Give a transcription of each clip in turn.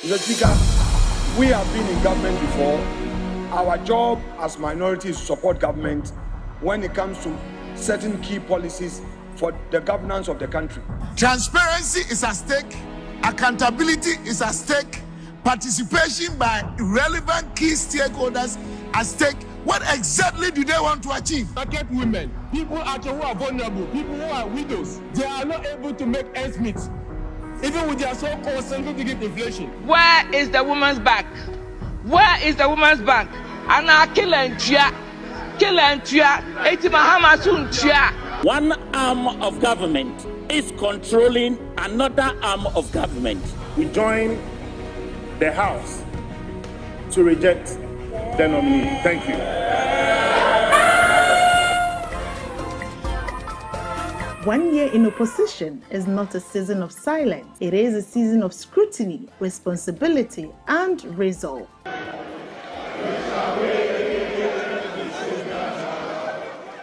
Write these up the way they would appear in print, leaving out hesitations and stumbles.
Mr. Speaker, we have been in government before. Our job as minorities is to support government when it comes to certain key policies for the governance of the country. Transparency is at stake, accountability is at stake, participation by relevant key stakeholders at stake. What exactly do they want to achieve? Market women, people actually who are vulnerable, people who are widows, they are not able to make ends meet, even with their so-called single-digit inflation. Where is the woman's bank? Where is the woman's bank? And I kill and tia. One arm of government is controlling another arm of government. We join the House to reject the nominee. Thank you. 1 year in opposition is not a season of silence. It is a season of scrutiny, responsibility, and resolve.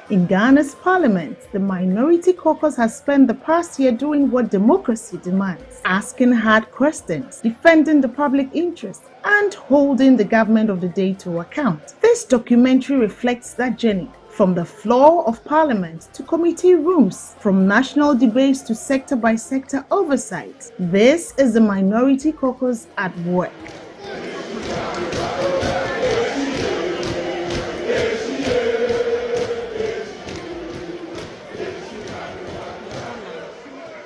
In Ghana's parliament, the Minority Caucus has spent the past year doing what democracy demands, asking hard questions, defending the public interest, and holding the government of the day to account. This documentary reflects that journey, from the floor of parliament to committee rooms, from national debates to sector-by-sector oversight. This is the Minority Caucus at work.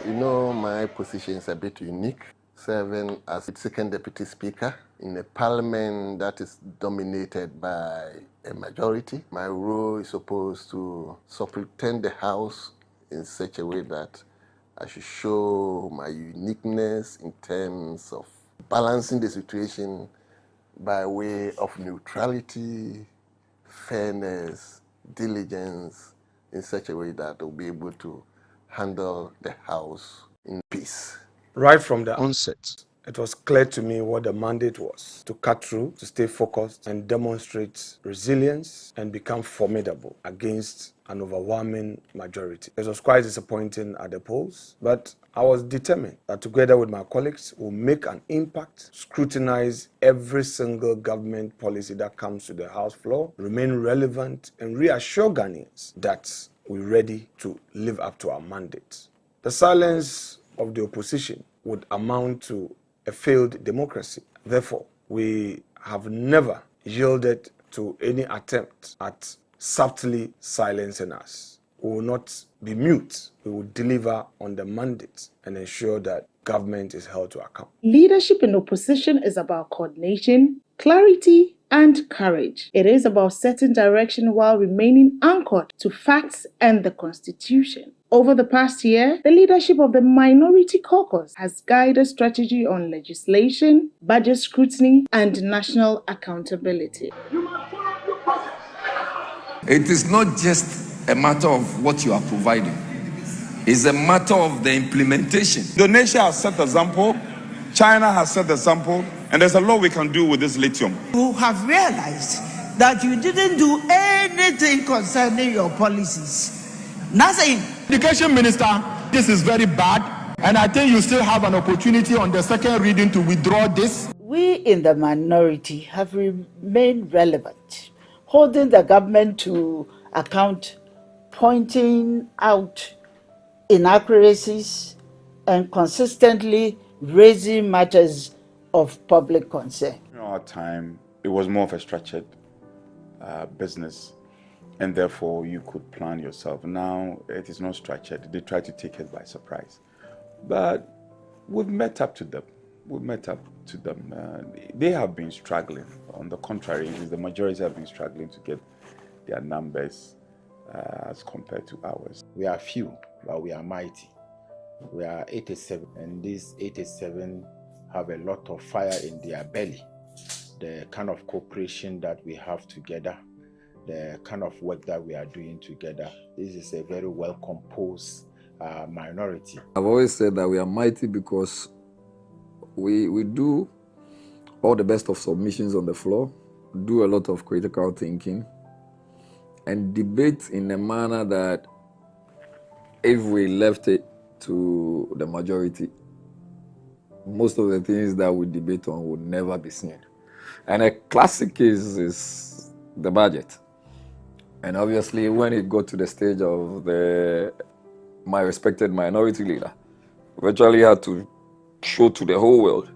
You know, my position is a bit unique, serving as second deputy speaker in a parliament that is dominated by a majority. My role is supposed to superintend the House in such a way that I should show my uniqueness in terms of balancing the situation by way of neutrality, fairness, diligence, in such a way that I'll be able to handle the House in peace. Right from the onset, it was clear to me what the mandate was: to cut through, to stay focused, and demonstrate resilience and become formidable against an overwhelming majority. It was quite disappointing at the polls, but I was determined that together with my colleagues, we'll make an impact, scrutinize every single government policy that comes to the House floor, remain relevant, and reassure Ghanaians that we're ready to live up to our mandate. The silence of the opposition would amount to a failed democracy. Therefore, we have never yielded to any attempt at subtly silencing us. We will not be mute. We will deliver on the mandate and ensure that government is held to account. Leadership in opposition is about coordination, clarity, and courage. It is about setting direction while remaining anchored to facts and the Constitution. Over the past year, the leadership of the Minority Caucus has guided strategy on legislation, budget scrutiny, and national accountability. It is not just a matter of what you are providing. It's a matter of the implementation. Indonesia has set the example, China has set the example, and there's a lot we can do with this lithium. You have realized that you didn't do anything concerning your policies. Nothing. Education Minister, this is very bad, and I think you still have an opportunity on the second reading to withdraw this. We in the minority have remained relevant, holding the government to account, pointing out inaccuracies, and consistently raising matters of public concern. In our time, it was more of a structured business, and therefore you could plan yourself. Now it is not structured. They try to take us by surprise. But we've met up to them. They have been struggling. On the contrary, the majority have been struggling to get their numbers as compared to ours. We are few, but we are mighty. We are 87, and these 87 have a lot of fire in their belly. The kind of cooperation that we have together, the kind of work that we are doing together, this is a very well composed minority. I've always said that we are mighty because we do all the best of submissions on the floor, do a lot of critical thinking, and debate in a manner that if we left it to the majority, most of the things that we debate on would never be seen. And a classic case is the budget. And obviously, when it got to the stage of my respected minority leader, virtually had to show to the whole world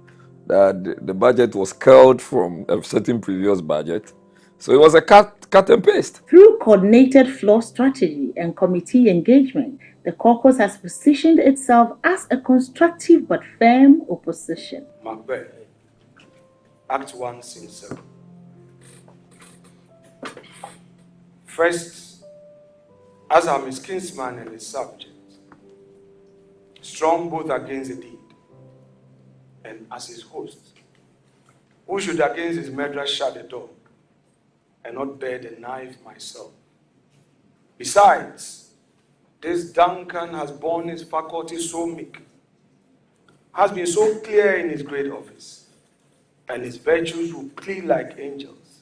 that the budget was culled from a certain previous budget. So it was a cut and paste. Through coordinated floor strategy and committee engagement, the caucus has positioned itself as a constructive but firm opposition. Macbeth, Act 1, Scene 7. First, as I'm his kinsman and his subject, strong both against the deed, and as his host, who should against his murderer shut the door, and not bear the knife myself. Besides, this Duncan has borne his faculties so meek, has been so clear in his great office, and his virtues will plead like angels,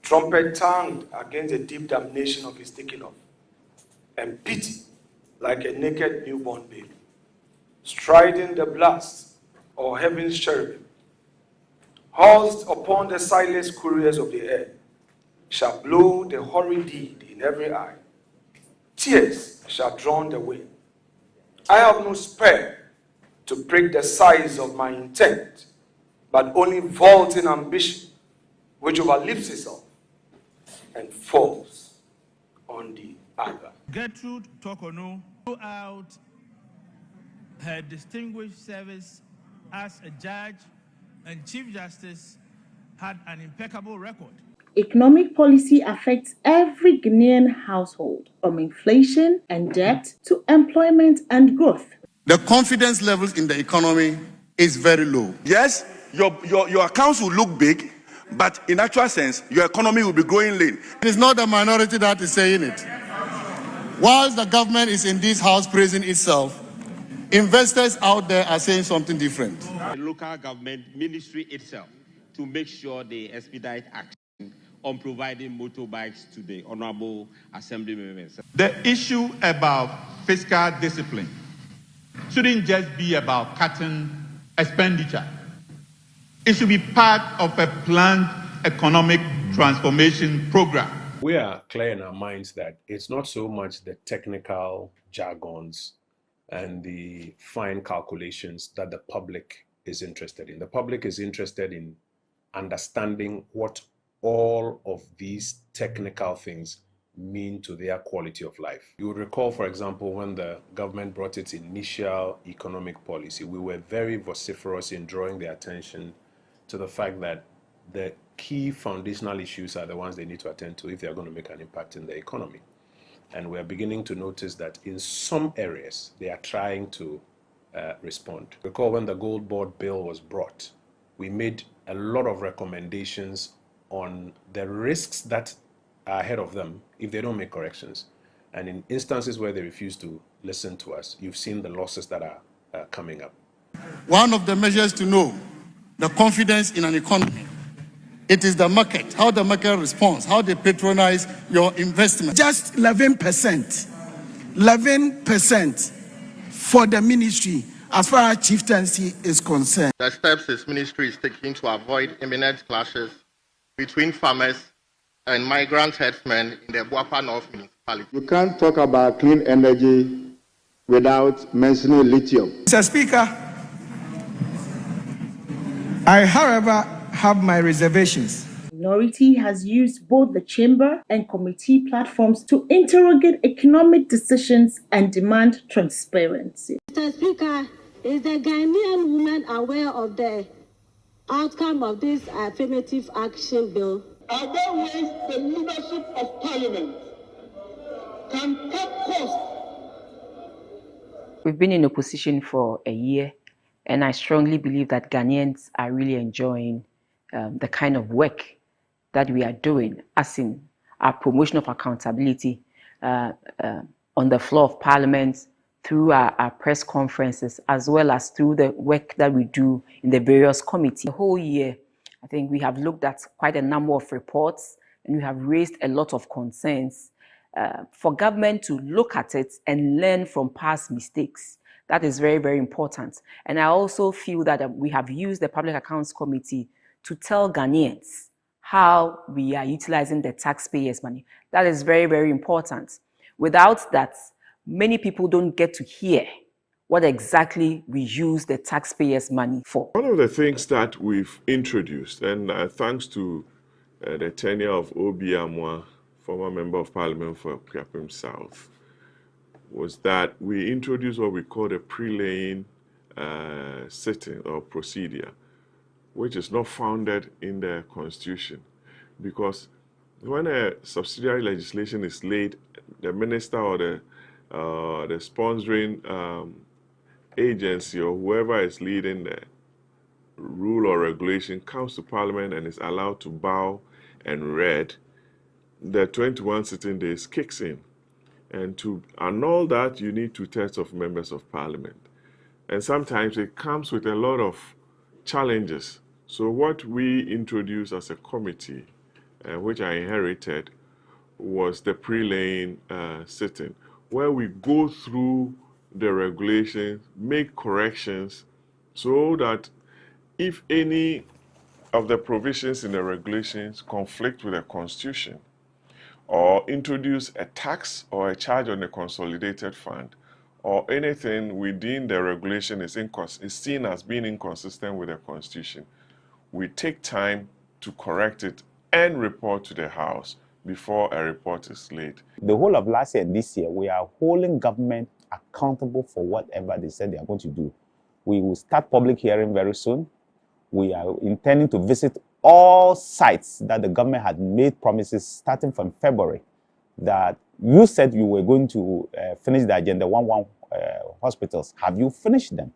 trumpet-tongued against the deep damnation of his taking off, and pity like a naked newborn baby, striding the blast or heaven's cherubim, housed upon the silent couriers of the air, shall blow the horrid deed in every eye. Tears shall drown the wind. I have no spare to break the size of my intent, but only vaulting ambition, which overleaps itself and falls on the other. Gertrude Tokono, throughout her distinguished service as a judge and Chief Justice, had an impeccable record. Economic policy affects every Ghanaian household, from inflation and debt to employment and growth. The confidence levels in the economy is very low. Yes, your accounts will look big, but in actual sense, your economy will be growing lean. It is not the minority that is saying it. Whilst the government is in this house praising itself, investors out there are saying something different. The local government ministry itself to make sure they expedite action on providing motorbikes to the honorable assembly members. The issue about fiscal discipline shouldn't just be about cutting expenditure. It should be part of a planned economic transformation program. We are clear in our minds that it's not so much the technical jargons and the fine calculations that the public is interested in. The public is interested in understanding what all of these technical things mean to their quality of life. You would recall, for example, when the government brought its initial economic policy, we were very vociferous in drawing their attention to the fact that the key foundational issues are the ones they need to attend to if they are going to make an impact in the economy. And we're beginning to notice that in some areas, they are trying to respond. Recall when the Gold Board bill was brought, we made a lot of recommendations on the risks that are ahead of them if they don't make corrections. And in instances where they refuse to listen to us, you've seen the losses that are coming up. One of the measures to know the confidence in an economy, it is the market, how the market responds, how they patronize your investment. Just 11%. 11% for the ministry as far as chieftaincy is concerned. The steps his ministry is taking to avoid imminent clashes between farmers and migrant herdsmen in the Buapa North municipality. You can't talk about clean energy without mentioning lithium. Mr. Speaker, I, however, have my reservations. The minority has used both the chamber and committee platforms to interrogate economic decisions and demand transparency. Mr. Speaker, is the Ghanaian woman aware of the outcome of this affirmative action bill? Are there ways the leadership of Parliament can cut costs? We've been in opposition for a year, and I strongly believe that Ghanaians are really enjoying the kind of work that we are doing, as in our promotion of accountability on the floor of Parliament, through our press conferences, as well as through the work that we do in the various committees. The whole year, I think we have looked at quite a number of reports, and we have raised a lot of concerns for government to look at it and learn from past mistakes. That is very, very important. And I also feel that we have used the Public Accounts Committee to tell Ghanaians how we are utilizing the taxpayers' money. That is very, very important. Without that, many people don't get to hear what exactly we use the taxpayers' money for. One of the things that we've introduced, and thanks to the tenure of Obi Amwa, former Member of Parliament for Priapim South, was that we introduced what we call a pre-laying sitting or procedure, which is not founded in the Constitution. Because when a subsidiary legislation is laid, the minister or the sponsoring agency or whoever is leading the rule or regulation comes to Parliament and is allowed to bow and read, the 21 sitting days kicks in. And to annul that, you need 2/3 of members of Parliament. And sometimes it comes with a lot of challenges. So what we introduced as a committee, which I inherited, was the pre-laying sitting, where we go through the regulations, make corrections, so that if any of the provisions in the regulations conflict with the Constitution, or introduce a tax or a charge on the consolidated fund, or anything within the regulation is seen as being inconsistent with the Constitution, we take time to correct it and report to the House before a report is laid. The whole of last year and this year, we are holding government accountable for whatever they said they are going to do. We will start public hearing very soon. We are intending to visit all sites that the government had made promises starting from February, that you said you were going to finish the Agenda 11 hospitals. Have you finished them?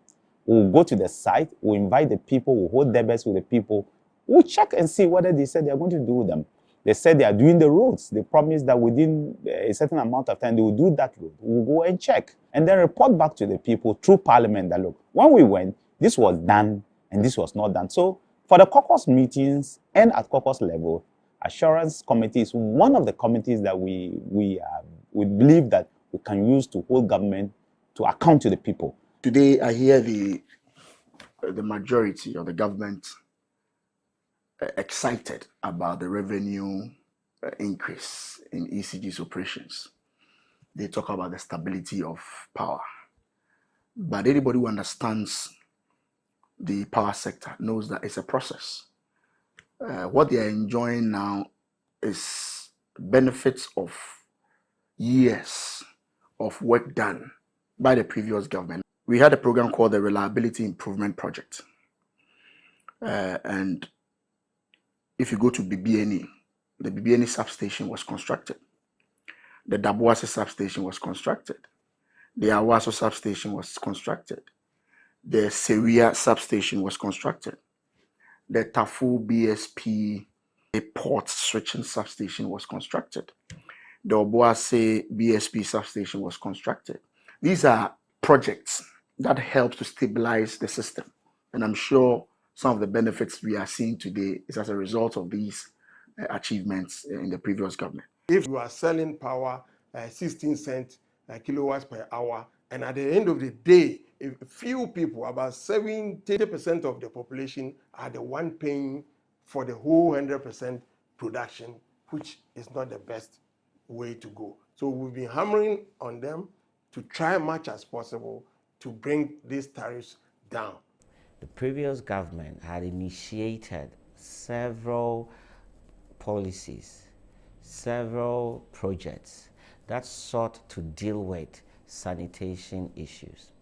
We'll go to the site, we'll invite the people, we'll hold debates with the people, we'll check and see whether they said they are going to do them. They said they are doing the roads. They promised that within a certain amount of time, they will do that road. We'll go and check and then report back to the people through Parliament that, look, when we went, this was done and this was not done. So for the caucus meetings and at caucus level, Assurance Committee is one of the committees that we believe that we can use to hold government to account to the people. Today, I hear the majority of the government excited about the revenue increase in ECG's operations. They talk about the stability of power. But anybody who understands the power sector knows that it's a process. What they are enjoying now is benefits of years of work done by the previous government. We had a program called the Reliability Improvement Project. And if you go to BBNE, the BBNE substation was constructed. The Dabuase substation was constructed. The Awaso substation was constructed. The Seria substation was constructed. The Tafu BSP port switching substation was constructed. The Obuase BSP substation was constructed. These are projects that help to stabilize the system. And I'm sure some of the benefits we are seeing today is as a result of these achievements in the previous government. If you are selling power 16 cents kilowatts per hour, and at the end of the day, if few people, about 70% of the population, are the one paying for the whole 100% production, which is not the best way to go. So we've been hammering on them to try as much as possible to bring these tariffs down. The previous government had initiated several policies, several projects that sought to deal with sanitation issues.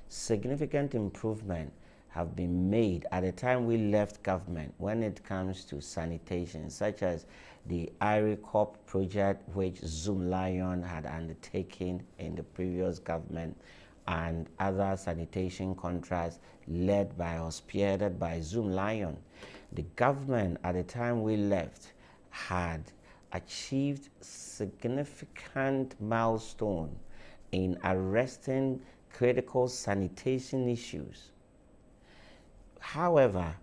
Significant improvement have been made at the time we left government when it comes to sanitation, such as the IRECOP project, which Zoom Lion had undertaken in the previous government, and other sanitation contracts led by or spearheaded by Zoom Lion. The government at the time we left had achieved significant milestone in arresting critical sanitation issues. However,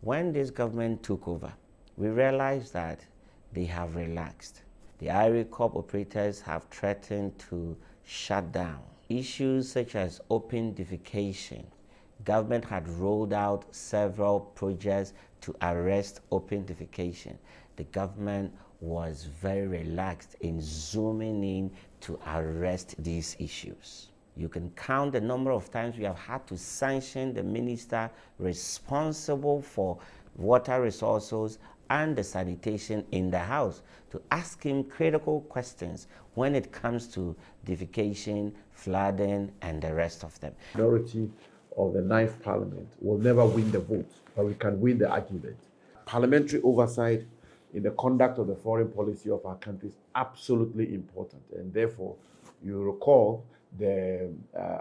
when this government took over, we realized that they have relaxed. The IRECOP operators have threatened to shut down. issues such as open defecation. Government had rolled out several projects to arrest open defecation. The government was very relaxed in zooming in to arrest these issues. You can count the number of times we have had to sanction the minister responsible for water resources and the sanitation in the house to ask him critical questions when it comes to defecation, flooding, and the rest of them. Majority of the 9th Parliament will never win the vote, but we can win the argument. Parliamentary oversight in the conduct of the foreign policy of our country is absolutely important, and therefore, you recall the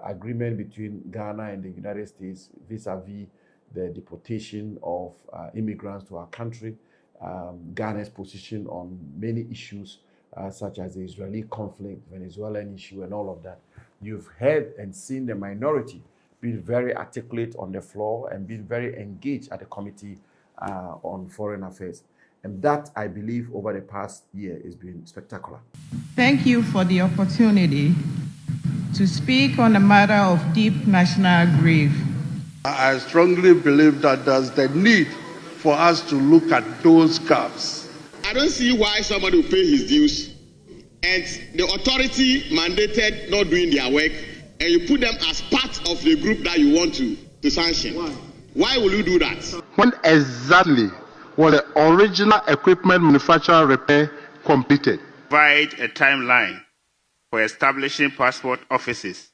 agreement between Ghana and the United States vis-a-vis the deportation of immigrants to our country, Ghana's position on many issues such as the Israeli conflict, Venezuelan issue, and all of that. You've heard and seen the minority being very articulate on the floor and being very engaged at the Committee on Foreign Affairs. And that, I believe, over the past year has been spectacular. Thank you for the opportunity to speak on a matter of deep national grief. I strongly believe that there's the need for us to look at those gaps. I don't see why somebody will pay his dues and the authority mandated not doing their work and you put them as part of the group that you want to sanction. Why will you do that? When exactly was the original equipment manufacturer repair completed? Provide a timeline for establishing passport offices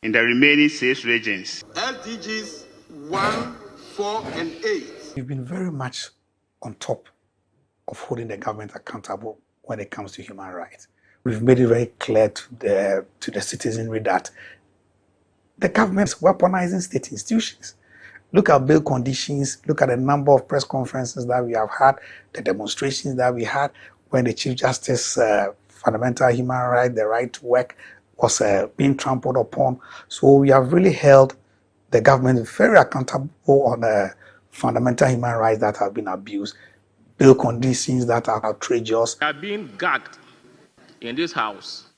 in the remaining 6 regions. LTGs 1, 4, and 8. We've been very much on top of holding the government accountable when it comes to human rights. We've made it very clear to the citizenry that the government is weaponizing state institutions. Look at bail conditions, look at the number of press conferences that we have had, the demonstrations that we had when the Chief Justice fundamental human right, the right to work, was being trampled upon. So we have really held the government very accountable on fundamental human rights that have been abused, bail conditions that are outrageous. They are being gagged in this house,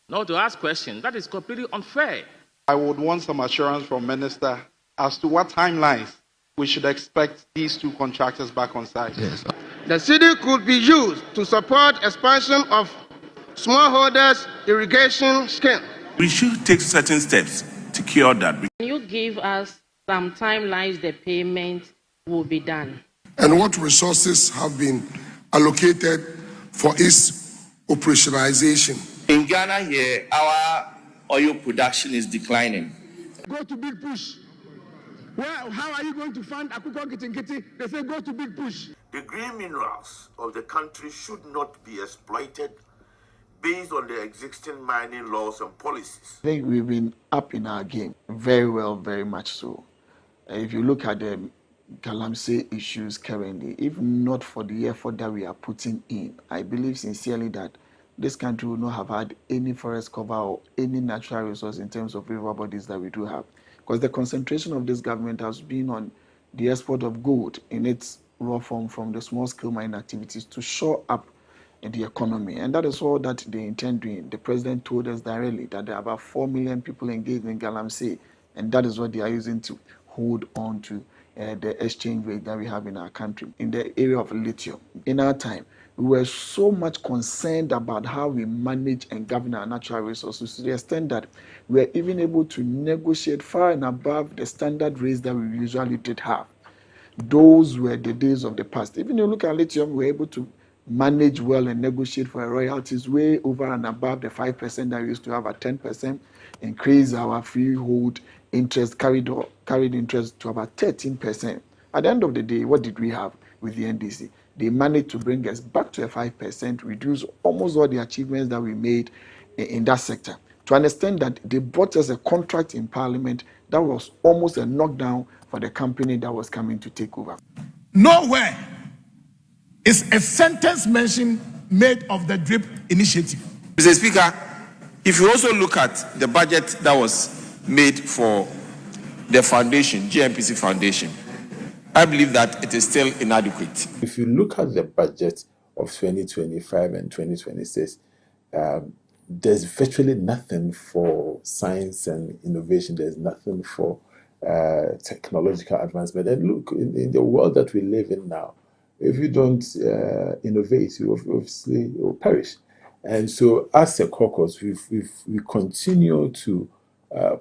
not to ask questions. That is completely unfair. I would want some assurance from Minister as to what timelines we should expect these 2 contractors back on site. Yes. The city could be used to support expansion of smallholders irrigation scheme. We should take certain steps to cure that. Can you give us some timelines the payment will be done? And what resources have been allocated for its operationalization? In Ghana here, our oil production is declining. Go to big push. Well, how are you going to fund Akuko Kitingiti? They say go to big push. The green minerals of the country should not be exploited based on the existing mining laws and policies. I think we've been up in our game very well, very much so. If you look at the Galamsey issues currently, if not for the effort that we are putting in, I believe sincerely that this country would not have had any forest cover or any natural resource in terms of river bodies that we do have. Because the concentration of this government has been on the export of gold in its raw form from the small-scale mining activities to shore up the economy. And that is all that they intend doing. The president told us directly that there are about 4 million people engaged in Galamsey, and that is what they are using to hold on to the exchange rate that we have in our country. In the area of lithium, in our time, we were so much concerned about how we manage and govern our natural resources to the extent that we were even able to negotiate far and above the standard rates that we usually did have. Those were the days of the past. Even if you look at lithium, we were able to manage well and negotiate for royalties way over and above the 5% that we used to have at 10%, increase our freehold interest, carried interest to about 13%. At the end of the day, what did we have with the NDC? They managed to bring us back to a 5%, reduce almost all the achievements that we made in that sector. To understand that they brought us a contract in Parliament that was almost a knockdown for the company that was coming to take over. Nowhere is a sentence mention made of the DRIP initiative. Mr. Speaker, if you also look at the budget that was made for the foundation, GMPC Foundation, I believe that it is still inadequate. If you look at the budget of 2025 and 2026, there's virtually nothing for science and innovation. There's nothing for technological advancement. And look, in the world that we live in now, if you don't innovate, you obviously will perish. And so, as a caucus, we continue to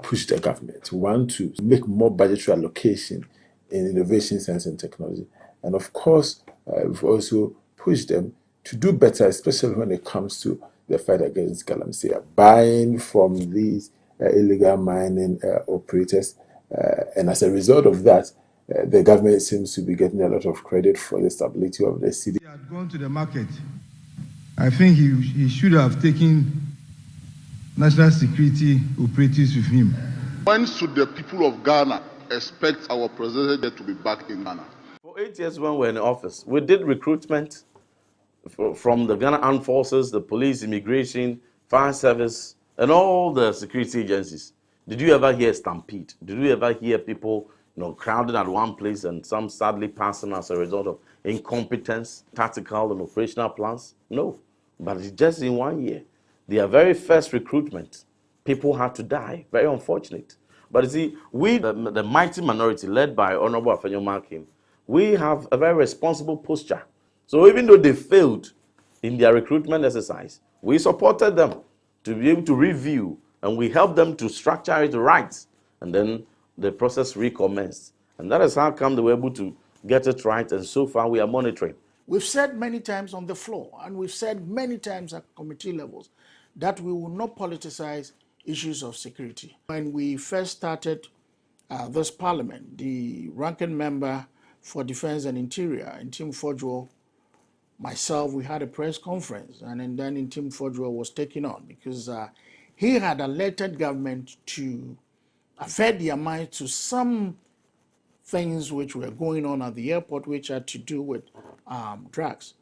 push the government. We want to make more budgetary allocation in innovation, science, and technology. And of course, we've also pushed them to do better, especially when it comes to the fight against galamsey, buying from these illegal mining operators. And as a result of that, the government seems to be getting a lot of credit for the stability of the city. He had gone to the market. I think he should have taken national security operatives with him. When should the people of Ghana expect our president to be back in Ghana? For 8 years when we were in office, we did recruitment from the Ghana Armed Forces, the police, immigration, fire service, and all the security agencies. Did you ever hear stampede? Did you ever hear people, crowded at one place and some sadly passing as a result of incompetence, tactical and operational plans? No. But it's just in 1 year. Their very first recruitment, people had to die. Very unfortunate. But you see, we, the mighty minority led by Honorable Afenyo-Markin, we have a very responsible posture. So even though they failed in their recruitment exercise, we supported them to be able to review, and we helped them to structure it right. And then the process recommenced. And that is how come they were able to get it right, and so far we are monitoring. We've said many times on the floor, and we've said many times at committee levels, that we will not politicize issues of security. When we first started this parliament, the ranking member for Defense and Interior, Ntim Fodjo, myself, we had a press conference, and then Ntim Fodjo was taken on because he had alerted government to avert their mind to some things which were going on at the airport which had to do with drugs.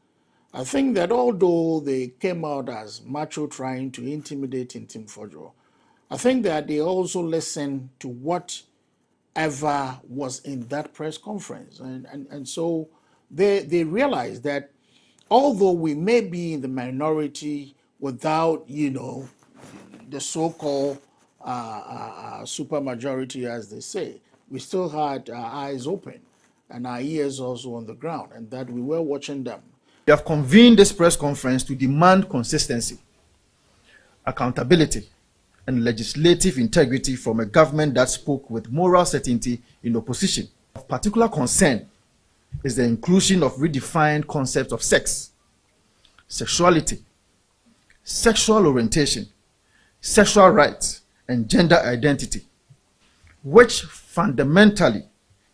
I think that although they came out as macho trying to intimidate Ntim Fodjo, I think that they also listened to whatever was in that press conference. And so they realized that although we may be in the minority without, the so-called supermajority, as they say, we still had our eyes open and our ears also on the ground, and that we were watching them. We have convened this press conference to demand consistency, accountability, and legislative integrity from a government that spoke with moral certainty in opposition. Of particular concern is the inclusion of redefined concepts of sex, sexuality, sexual orientation, sexual rights, and gender identity, which fundamentally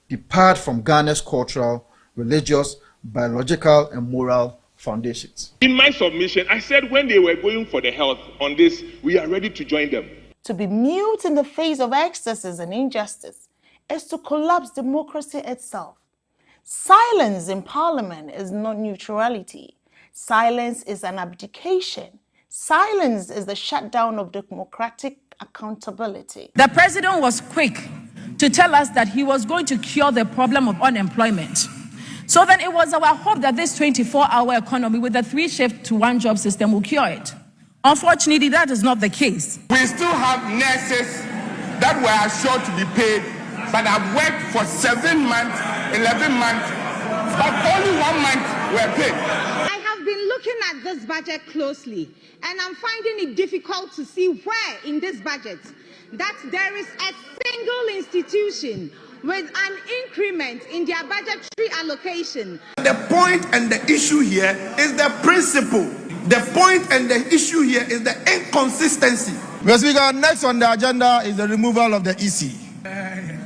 depart from Ghana's cultural, religious, biological, and moral foundations. In my submission, I said when they were going for the health on this, we are ready to join them. To be mute in the face of excesses and injustice is to collapse democracy itself. Silence in parliament is not neutrality. Silence is an abdication. Silence is the shutdown of democratic accountability. The president was quick to tell us that he was going to cure the problem of unemployment. So then it was our hope that this 24-hour economy with a 3-shift to 1-job system will cure it. Unfortunately, that is not the case. We still have nurses that were assured to be paid, but have worked for 7 months, 11 months, but only 1 month were paid. I have been looking at this budget closely, and I'm finding it difficult to see where in this budget that there is a single institution with an increment in their budgetary allocation. The point and the issue here is the principle. The point and the issue here is the inconsistency. Mr. Speaker, next on the agenda is the removal of the EC.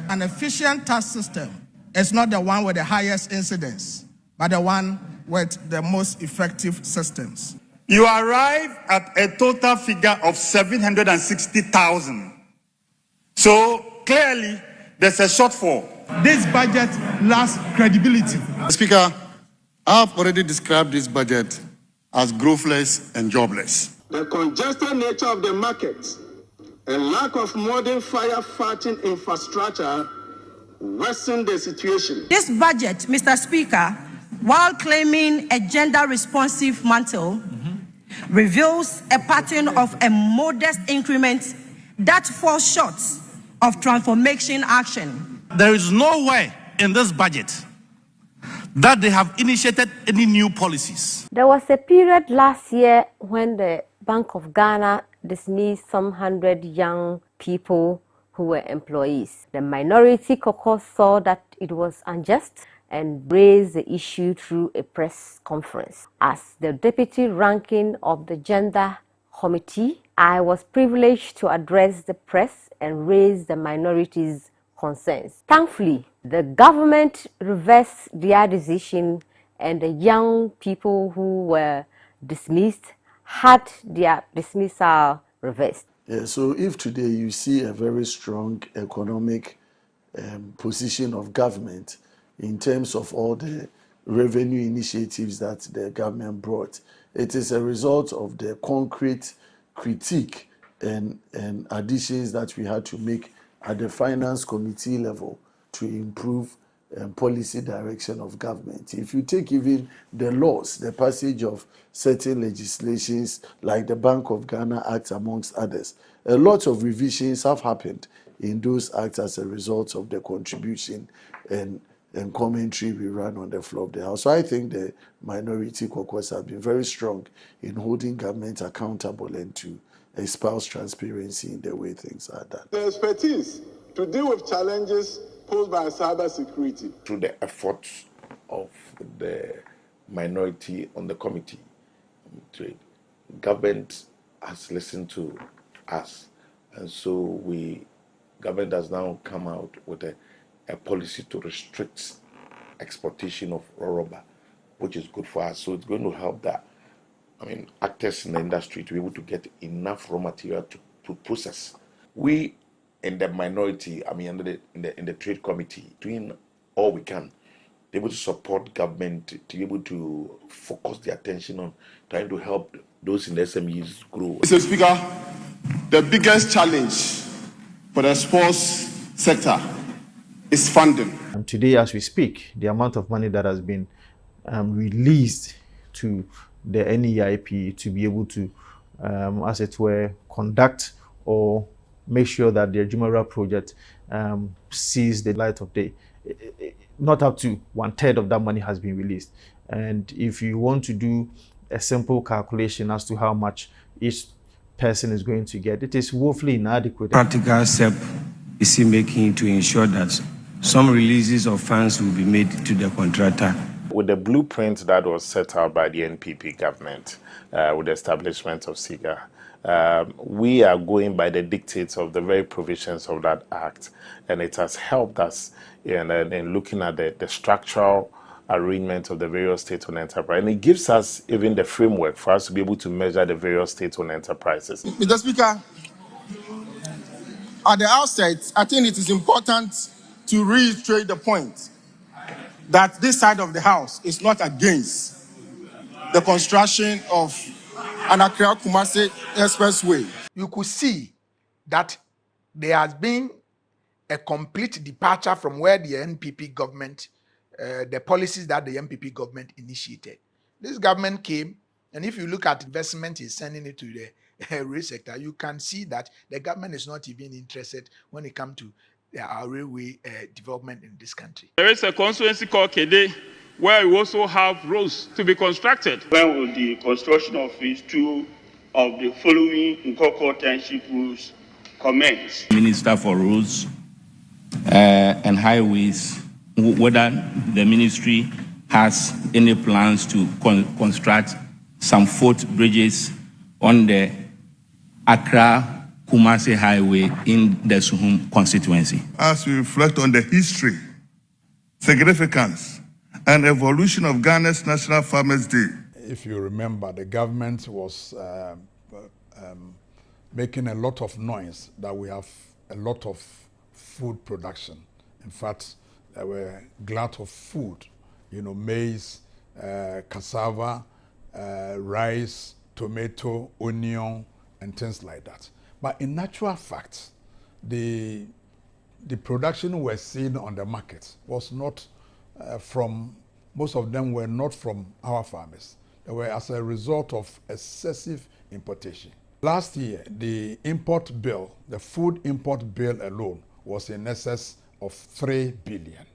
An efficient tax system is not the one with the highest incidence, but the one with the most effective systems. You arrive at a total figure of 760,000. So clearly, there's a shortfall. This budget lacks credibility. Speaker, I have already described this budget as growthless and jobless. The congested nature of the market and lack of modern firefighting infrastructure worsen the situation. This budget, Mr. Speaker, while claiming a gender-responsive mantle, reveals a pattern of a modest increment that falls short of transformation action. There is nowhere in this budget that they have initiated any new policies. There was a period last year when the Bank of Ghana dismissed some 100 young people who were employees. The Minority Caucus saw that it was unjust and raised the issue through a press conference. As the deputy ranking of the Gender Committee, I was privileged to address the press and raise the minorities' concerns. Thankfully, the government reversed their decision and the young people who were dismissed had their dismissal reversed. Yeah, so if today you see a very strong economic position of government in terms of all the revenue initiatives that the government brought, it is a result of the concrete critique and additions that we had to make at the finance committee level to improve policy direction of government. If you take even the laws, the passage of certain legislations like the Bank of Ghana Act amongst others, a lot of revisions have happened in those acts as a result of the contribution and commentary we ran on the floor of the House. So I think the Minority Caucus have been very strong in holding government accountable and to espouse transparency in the way things are done. The expertise to deal with challenges posed by cybersecurity. Through the efforts of the minority on the committee, government has listened to us, and so government has now come out with a policy to restrict exportation of raw rubber, which is good for us. So it's going to help actors in the industry to be able to get enough raw material to process. We in the minority, in the trade committee, doing all we can, be able to support government to be able to focus the attention on trying to help those in the SMEs grow. Mr. Speaker, the biggest challenge for the sports sector is funding. And today, as we speak, the amount of money that has been released to the NEIP to be able to, as it were, conduct or make sure that the Jumeirah project sees the light of day. Not up to 1/3 of that money has been released. And if you want to do a simple calculation as to how much each person is going to get, it is woefully inadequate. Practical step is he making to ensure that some releases of funds will be made to the contractor? With the blueprint that was set out by the NPP government with the establishment of SIGA, we are going by the dictates of the very provisions of that act, and it has helped us in looking at the structural arrangement of the various state-owned enterprises, and it gives us even the framework for us to be able to measure the various state-owned enterprises. Mr. Speaker, at the outset, I think it is important to reiterate the point that this side of the House is not against the construction of an Accra-Kumasi expressway. You could see that there has been a complete departure from where the NPP government, the policies that the NPP government initiated. This government came, and if you look at investment is sending it to the rail sector, you can see that the government is not even interested when it comes to our railway development in this country. There is a constituency called Kede, where we also have roads to be constructed. When will the construction of phase 2 of the following Nkoko Township roads commence? Minister for Roads and Highways, whether the ministry has any plans to construct some footbridges on the Accra-Kumasi Highway in the Suhum constituency. As we reflect on the history, significance, and evolution of Ghana's National Farmers' Day. If you remember, the government was making a lot of noise that we have a lot of food production. In fact, there were glut of food, maize, cassava, rice, tomato, onion, and things like that. But in actual fact, the production we're seeing on the market was not most of them were not from our farmers. were as a result of excessive importation. Last year, the import bill, the food import bill alone, was in excess of 3 billion.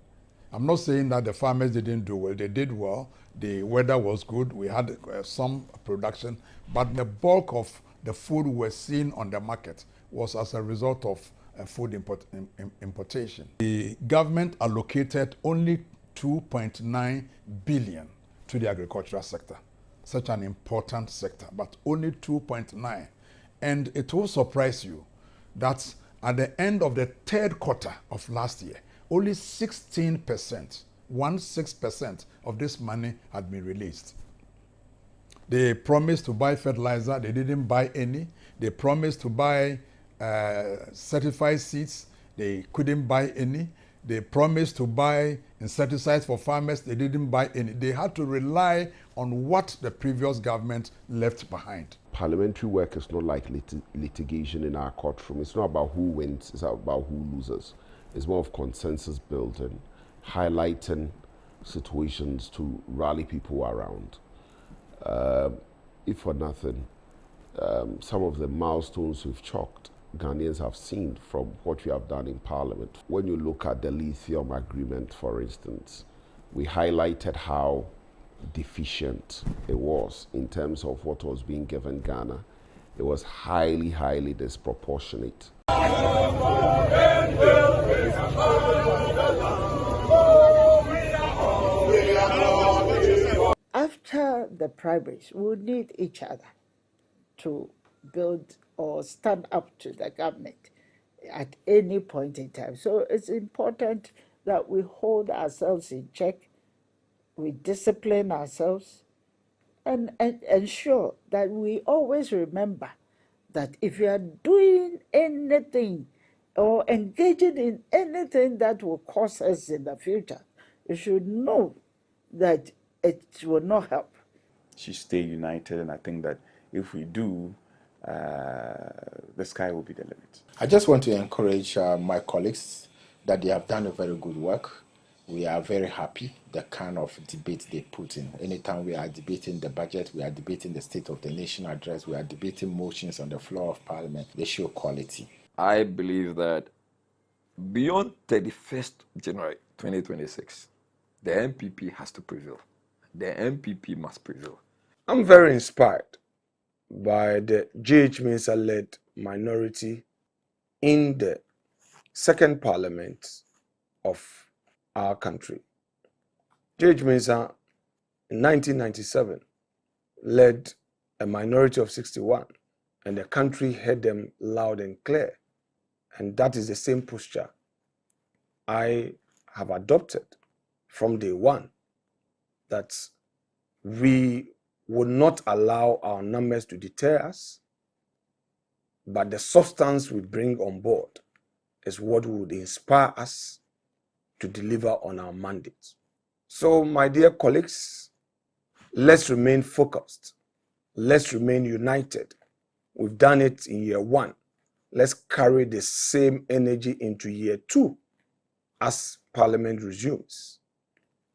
I'm not saying that the farmers didn't do well. They did well. The weather was good. We had some production, but the bulk of the food we're seeing on the market was as a result of food importation. The government allocated only 2.9 billion to the agricultural sector, such an important sector, but only 2.9. And it will surprise you that at the end of the third quarter of last year, only 16% of this money had been released. They promised to buy fertilizer, they didn't buy any. They promised to buy certified seeds, they couldn't buy any. They promised to buy insecticides for farmers, they didn't buy any. They had to rely on what the previous government left behind. Parliamentary work is not like litigation in our courtroom. It's not about who wins, it's about who loses. It's more of consensus building, highlighting situations to rally people around. If for nothing, some of the milestones we've chalked, Ghanaians have seen from what we have done in Parliament. When you look at the lithium agreement, for instance, we highlighted how deficient it was in terms of what was being given Ghana. It was highly, highly disproportionate. After the primaries, we need each other to build or stand up to the government at any point in time. So it's important that we hold ourselves in check, we discipline ourselves, and ensure that we always remember that if you are doing anything or engaging in anything that will cause us in the future, you should know that it will not help. Should stay united, and I think that if we do, the sky will be the limit. I just want to encourage my colleagues that they have done a very good work. We are very happy the kind of debate they put in. Anytime we are debating the budget, we are debating the State of the Nation address, we are debating motions on the floor of Parliament, they show quality. I believe that beyond 31st January 2026, the MPP has to prevail. The MPP must prevail. I'm very inspired by the J.H. Mensah-led minority in the second parliament of our country. J.H. Mensah in 1997 led a minority of 61, and the country heard them loud and clear. And that is the same posture I have adopted from day one, that we will not allow our numbers to deter us, but the substance we bring on board is what would inspire us to deliver on our mandate. So, my dear colleagues, let's remain focused. Let's remain united. We've done it in year one. Let's carry the same energy into year two as Parliament resumes.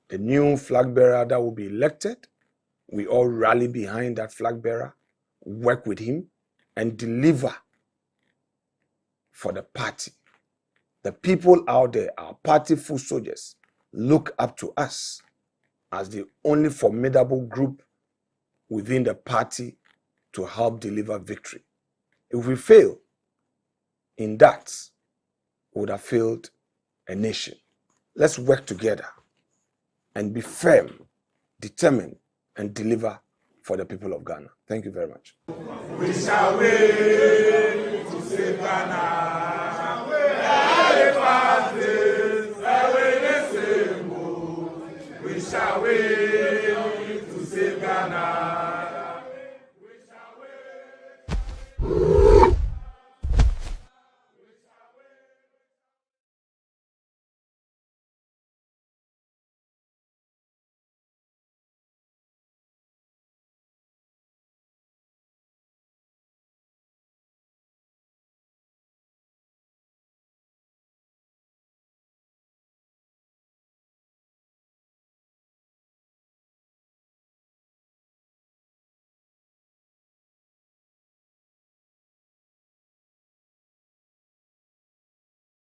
The new flag bearer that will be elected, we all rally behind that flag bearer, work with him, and deliver for the party. The people out there, our party foot soldiers, look up to us as the only formidable group within the party to help deliver victory. If we fail in that, we would have failed a nation. Let's work together and be firm, determined, and deliver for the people of Ghana. Thank you very much. We shall wait to save Ghana. We shall wait to save Ghana.